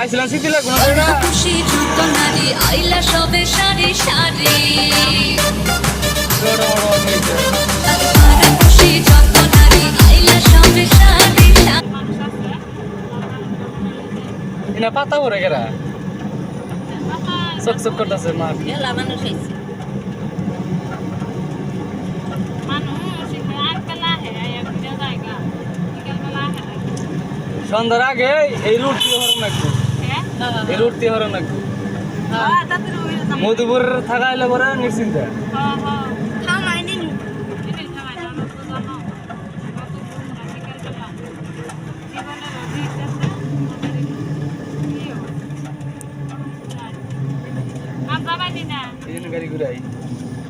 আইছিলাম শীতিলা কোন খুশি যত নারী আইলা সবে সারি সারি খুশি যত নারী আইলা সবে সারি ইনা পাতা পরে গেরা চক চক করতেছে মা এলা মানুষ হইছে সন্ধ্যার আগে এই রুট দিয়ে হরণ নাকবো এই রুট দিয়ে হরণ নাকবো মধুপুর থাকাইলে পরে নিশ্চিন্ত গাড়ি ঘুরাই